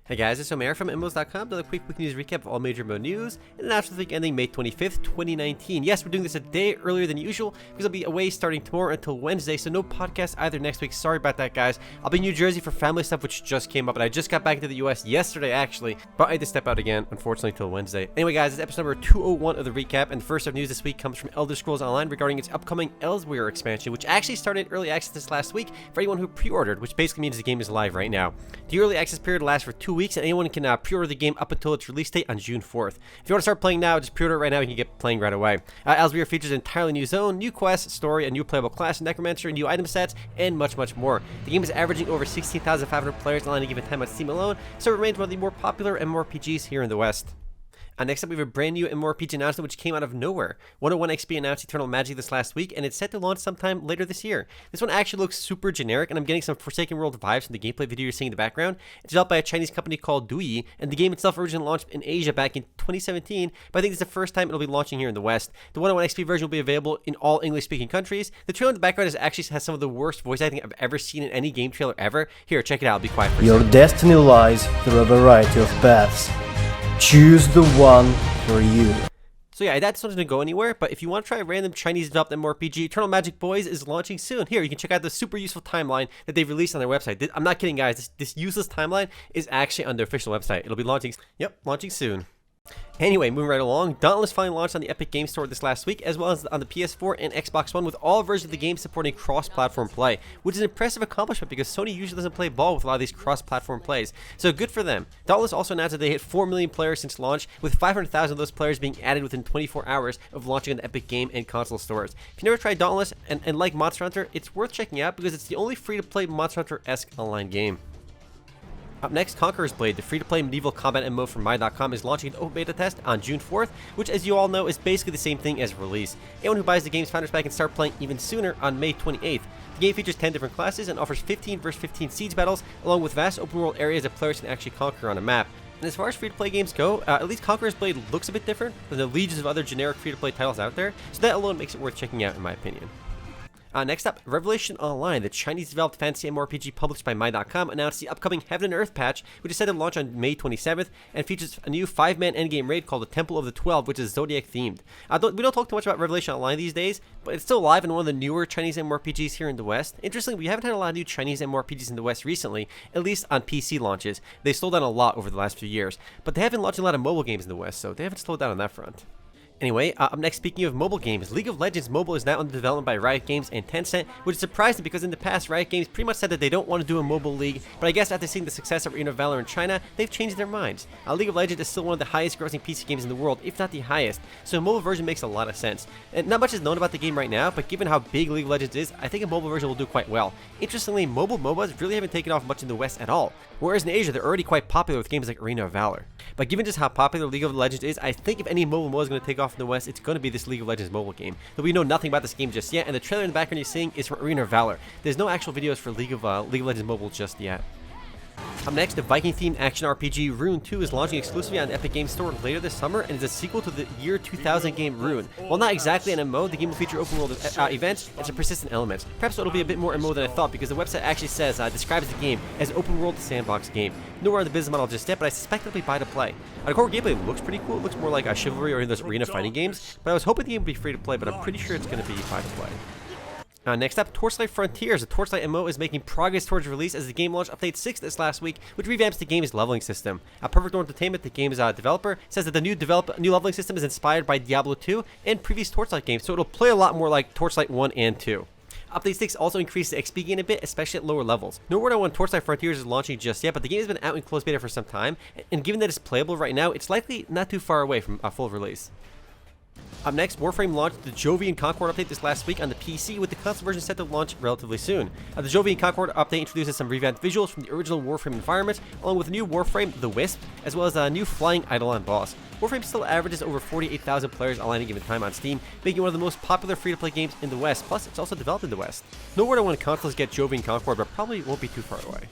Hey guys, it's Omer from MMOs.com, another quick news recap of all major MMO news, and an after the week ending May 25th, 2019. Yes, we're doing this a day earlier than usual, because I'll be away starting tomorrow until Wednesday, so no podcast either next week. Sorry about that, guys. I'll be in New Jersey for family stuff, which just came up, and I just got back into the US yesterday, actually, but I had to step out again, unfortunately, till Wednesday. Anyway, guys, it's episode number 201 of the recap, and the first of news this week comes from Elder Scrolls Online regarding its upcoming Elsewhere expansion, which actually started early access this last week for anyone who pre-ordered, which basically means the game is live right now. The early access period lasts for 2 weeks, and anyone can pre-order the game up until its release date on June 4th. If you want to start playing now, just pre-order it right now. You can get playing right away. Elsewhere features an entirely new zone, new quests, story, a new playable class, Necromancer, new item sets, and much more. The game is averaging over 16,500 players on any given time on Steam alone, so it remains one of the more popular MMORPGs here in the West. Next up, we have a brand new MMORPG announcement which came out of nowhere. 101XP announced Eternal Magic this last week, and it's set to launch sometime later this year. This one actually looks super generic, and I'm getting some Forsaken World vibes from the gameplay video you're seeing in the background. It's developed by a Chinese company called Douyi, and the game itself originally launched in Asia back in 2017, but I think it's the first time it'll be launching here in the West. The 101XP version will be available in all English-speaking countries. The trailer in the background actually has some of the worst voice acting I've ever seen in any game trailer ever. Here, check it out. I'll be quiet for a second. Your destiny lies through a variety of paths. Choose the one for you. So yeah, that's not going to go anywhere, but if you want to try a random Chinese developed MMORPG, Eternal Magic Boys is launching soon. Here, you can check out the super useful timeline that they've released on their website. I'm not kidding, guys. This useless timeline is actually on their official website. It'll be launching soon. Anyway, moving right along, Dauntless finally launched on the Epic Games Store this last week, as well as on the PS4 and Xbox One, with all versions of the game supporting cross-platform play, which is an impressive accomplishment because Sony usually doesn't play ball with a lot of these cross-platform plays, so good for them. Dauntless also announced that they hit 4 million players since launch, with 500,000 of those players being added within 24 hours of launching on the Epic Game and console stores. If you never tried Dauntless and like Monster Hunter, it's worth checking out because it's the only free-to-play Monster Hunter-esque online game. Up next, Conqueror's Blade, the free-to-play medieval combat MMO from MMOs.com, is launching an open beta test on June 4th, which, as you all know, is basically the same thing as release. Anyone who buys the game's Founders Pack can start playing even sooner on May 28th. The game features 10 different classes and offers 15 vs 15 siege battles, along with vast open-world areas that players can actually conquer on a map. And as far as free-to-play games go, at least Conqueror's Blade looks a bit different than the legions of other generic free-to-play titles out there, so that alone makes it worth checking out, in my opinion. Next up, Revelation Online, the Chinese-developed fantasy MMORPG published by MMOs.com, announced the upcoming Heaven and Earth patch, which is set to launch on May 27th, and features a new 5-man endgame raid called the Temple of the 12, which is Zodiac-themed. We don't talk too much about Revelation Online these days, but it's still live in one of the newer Chinese MMORPGs here in the West. Interestingly, we haven't had a lot of new Chinese MMORPGs in the West recently, at least on PC launches. They slowed down a lot over the last few years, but they have been launching a lot of mobile games in the West, so they haven't slowed down on that front. Anyway, up next, speaking of mobile games, League of Legends Mobile is now under development by Riot Games and Tencent, which is surprising because in the past, Riot Games pretty much said that they don't want to do a mobile league, but I guess after seeing the success of Arena of Valor in China, they've changed their minds. League of Legends is still one of the highest grossing PC games in the world, if not the highest, so a mobile version makes a lot of sense. And not much is known about the game right now, but given how big League of Legends is, I think a mobile version will do quite well. Interestingly, mobile MOBAs really haven't taken off much in the West at all, whereas in Asia, they're already quite popular with games like Arena of Valor. But given just how popular League of Legends is, I think if any mobile MOBA is going to take off in the West, it's going to be this League of Legends mobile game. Though we know nothing about this game just yet, and the trailer in the background you're seeing is from Arena of Valor. There's no actual videos for League of Legends Mobile just yet. Up next, the Viking-themed action RPG Rune 2 is launching exclusively on the Epic Games Store later this summer and is a sequel to the year 2000 game Rune. While not exactly an MMO, the game will feature open-world events and some persistent elements. Perhaps it'll be a bit more MMO than I thought because the website actually says, describes the game as an open-world sandbox game. Nowhere on the business model just yet, but I suspect it'll be buy-to-play. The core gameplay looks pretty cool. It looks more like a Chivalry or in those arena fighting games, but I was hoping the game would be free-to-play, but I'm pretty sure it's going to be buy-to-play. Next up, Torchlight Frontiers. The Torchlight MMO is making progress towards release as the game launched Update 6 this last week, which revamps the game's leveling system. Perfect World Entertainment, the game's developer, says that the new leveling system is inspired by Diablo 2 and previous Torchlight games, so it'll play a lot more like Torchlight 1 and 2. Update 6 also increased the XP gain a bit, especially at lower levels. No word on when Torchlight Frontiers is launching just yet, but the game has been out in closed beta for some time, and given that it's playable right now, it's likely not too far away from a full release. Up next, Warframe launched the Jovian Conqueror update this last week on the PC, with the console version set to launch relatively soon. The Jovian Conqueror update introduces some revamped visuals from the original Warframe environment, along with a new Warframe, the Wisp, as well as a new flying Eidolon boss. Warframe still averages over 48,000 players on any given time on Steam, making it one of the most popular free-to-play games in the West, plus it's also developed in the West. No word on when consoles get Jovian Conqueror, but probably won't be too far away.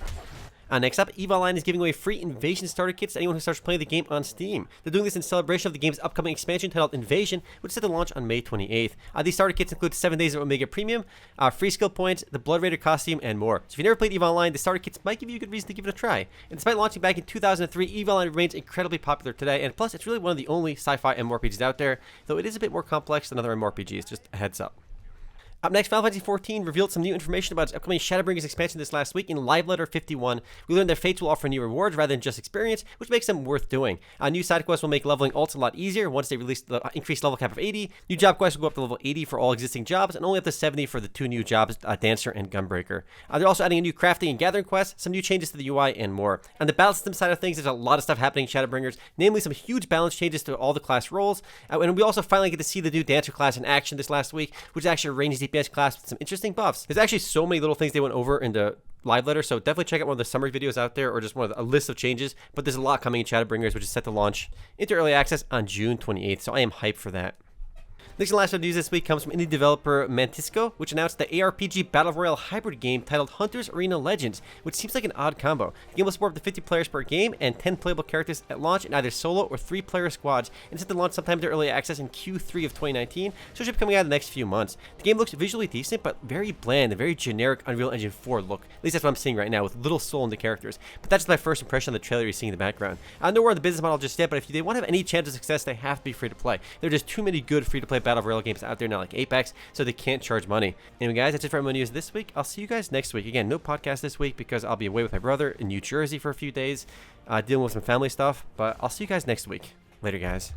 Next up, EVE Online is giving away free Invasion starter kits to anyone who starts playing the game on Steam. They're doing this in celebration of the game's upcoming expansion titled Invasion, which is set to launch on May 28th. These starter kits include 7 days of Omega Premium, free skill points, the Blood Raider costume, and more. So if you've never played EVE Online, the starter kits might give you a good reason to give it a try. And despite launching back in 2003, EVE Online remains incredibly popular today, and plus it's really one of the only sci-fi MMORPGs out there, though it is a bit more complex than other MMORPGs, just a heads up. Up next, Final Fantasy XIV revealed some new information about its upcoming Shadowbringers expansion this last week. In Live Letter 51, we learned that Fates will offer new rewards rather than just experience, which makes them worth doing. New side quests will make leveling ults a lot easier once they release the increased level cap of 80. New job quests will go up to level 80 for all existing jobs, and only up to 70 for the 2 new jobs, Dancer and Gunbreaker. They're also adding a new crafting and gathering quest, some new changes to the UI, and more. On the battle system side of things, there's a lot of stuff happening in Shadowbringers, namely some huge balance changes to all the class roles, and we also finally get to see the new Dancer class in action this last week, which is actually a ranged DPS class with some interesting buffs. There's actually so many little things they went over in the live letter, so definitely check out one of the summary videos out there, or just one of a list of changes. But there's a lot coming in Shadowbringers, which is set to launch into early access on June 28th, so I am hyped for that. Next and last bit of news this week comes from indie developer Mantisco, which announced the ARPG Battle Royale hybrid game titled Hunters Arena Legends, which seems like an odd combo. The game will support up to 50 players per game and 10 playable characters at launch in either solo or 3-player squads, and it's set to launch sometime to early access in Q3 of 2019, so it should be coming out in the next few months. The game looks visually decent, but very bland, a very generic Unreal Engine 4 look. At least that's what I'm seeing right now, with little soul in the characters. But that's my first impression on the trailer you're seeing in the background. I know we're on the business model just yet, but if they want to have any chance of success, they have to be free to play. There are just too many good free-to-play Battle Royale games out there now, like Apex, so they can't charge money. Anyway, guys, that's it for MMO news this week. I'll see you guys next week. Again, no podcast this week because I'll be away with my brother in New Jersey for a few days, dealing with some family stuff, but I'll see you guys next week. Later, guys.